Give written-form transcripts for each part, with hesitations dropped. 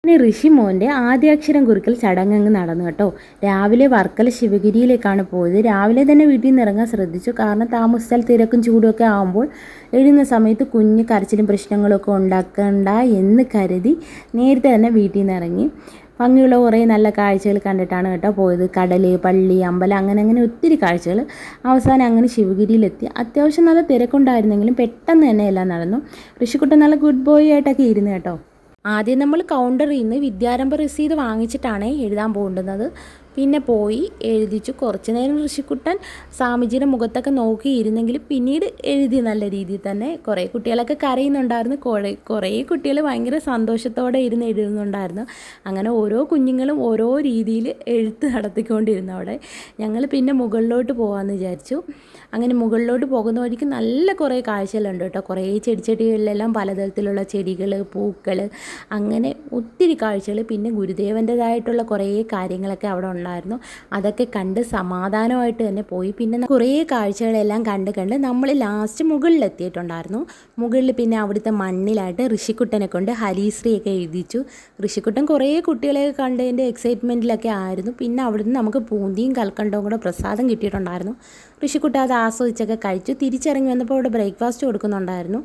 പിന്നെ ഋഷിമോൻ്റെ ആദ്യാക്ഷരം കുറിക്കൽ ചടങ്ങ് നടന്നു കേട്ടോ. രാവിലെ വർക്കല ശിവഗിരിയിലേക്കാണ് പോയത്. രാവിലെ തന്നെ വീട്ടിൽ നിന്ന് ഇറങ്ങാൻ ശ്രദ്ധിച്ചു. കാരണം താമസിച്ചാൽ തിരക്കും ചൂടുമൊക്കെ ആകുമ്പോൾ എഴുതുന്ന സമയത്ത് കുഞ്ഞ് കരച്ചിലും പ്രശ്നങ്ങളൊക്കെ ഉണ്ടാക്കണ്ട എന്ന് കരുതി നേരത്തെ തന്നെ വീട്ടിൽ നിന്ന് ഇറങ്ങി. ഭംഗിയുള്ള കുറേ നല്ല കാഴ്ചകൾ കണ്ടിട്ടാണ് കേട്ടോ പോയത്. കടൽ, പള്ളി, അമ്പലം, അങ്ങനെ ഒത്തിരി കാഴ്ചകൾ. അവസാനം അങ്ങനെ ശിവഗിരിയിലെത്തി. അത്യാവശ്യം നല്ല തിരക്കുണ്ടായിരുന്നെങ്കിലും പെട്ടെന്ന് തന്നെ എല്ലാം നടന്നു. ഋഷിക്കുട്ടൻ നല്ല ഗുഡ് ബോയ് ആയിട്ടൊക്കെ ഇരുന്നു കേട്ടോ. ആദ്യം നമ്മൾ കൗണ്ടറിൽ നിന്ന് വിദ്യാരംഭ രസീത് വാങ്ങിച്ചിട്ടാണ് എഴുതാൻ പോകേണ്ടുന്നത്. പിന്നെ പോയി എഴുതിച്ചു. കുറച്ച് നേരം ഋഷിക്കുട്ടൻ സ്വാമിജിയുടെ മുഖത്തൊക്കെ നോക്കിയിരുന്നെങ്കിലും പിന്നീട് എഴുതി നല്ല രീതിയിൽ തന്നെ. കുറേ കുട്ടികളൊക്കെ കരയുന്നുണ്ടായിരുന്നു, കുറേ കുട്ടികൾ ഭയങ്കര സന്തോഷത്തോടെ ഇരുന്ന് എഴുതുന്നുണ്ടായിരുന്നു. അങ്ങനെ ഓരോ കുഞ്ഞുങ്ങളും ഓരോ രീതിയിൽ എഴുത്ത് നടത്തിക്കൊണ്ടിരുന്നു അവിടെ. ഞങ്ങൾ പിന്നെ മുകളിലോട്ട് പോകാമെന്ന് വിചാരിച്ചു. അങ്ങനെ മുകളിലോട്ട് പോകുന്ന വഴിക്ക് നല്ല കുറേ കാഴ്ചകളുണ്ട് കേട്ടോ. കുറേ ചെടികളിലെല്ലാം പലതരത്തിലുള്ള ചെടികൾ, പൂക്കൾ, അങ്ങനെ ഒത്തിരി കാഴ്ചകൾ. പിന്നെ ഗുരുദേവൻ്റെതായിട്ടുള്ള കുറേ കാര്യങ്ങളൊക്കെ അവിടെ ഉണ്ടായിരുന്നു. അതൊക്കെ കണ്ട് സമാധാനമായിട്ട് തന്നെ പോയി. പിന്നെ കുറേ കാഴ്ചകളെല്ലാം കണ്ട് നമ്മൾ ലാസ്റ്റ് മുകളിലെത്തിയിട്ടുണ്ടായിരുന്നു. മുകളിൽ പിന്നെ അവിടുത്തെ മണ്ണിലായിട്ട് ഋഷിക്കുട്ടനെ കൊണ്ട് ഹരിശ്രീയൊക്കെ എഴുതിച്ചു. ഋഷിക്കുട്ടൻ കുറേ കുട്ടികളെയൊക്കെ കണ്ടതിൻ്റെ എക്സൈറ്റ്മെൻറ്റിലൊക്കെ ആയിരുന്നു. പിന്നെ അവിടുന്ന് നമുക്ക് പൂന്തിയും കൽക്കണ്ടവും കൂടെ പ്രസാദം കിട്ടിയിട്ടുണ്ടായിരുന്നു. ഋഷിക്കുട്ടൻ അത് ആസ്വദിച്ചൊക്കെ കഴിച്ചു. തിരിച്ചിറങ്ങി വന്നപ്പോൾ അവിടെ ബ്രേക്ക്ഫാസ്റ്റ് കൊടുക്കുന്നുണ്ടായിരുന്നു.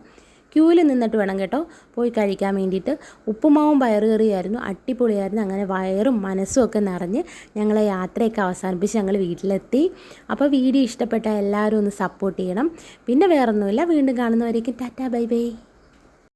ക്യൂവിൽ നിന്നിട്ട് വേണം കേട്ടോ പോയി കഴിക്കാൻ വേണ്ടിയിട്ട്. ഉപ്പുമാവും പയറുകറിയായിരുന്നു, അടിപൊളിയായിരുന്നു. അങ്ങനെ വയറും മനസ്സും ഒക്കെ നിറഞ്ഞ് ഞങ്ങളെ യാത്രയൊക്കെ അവസാനിപ്പിച്ച് ഞങ്ങൾ വീട്ടിലെത്തി. അപ്പോൾ വീഡിയോ ഇഷ്ടപ്പെട്ട എല്ലാവരും ഒന്ന് സപ്പോർട്ട് ചെയ്യണം. പിന്നെ വേറൊന്നുമില്ല, വീണ്ടും കാണുന്നവരേക്കും ടാറ്റാ ബൈ ബൈ.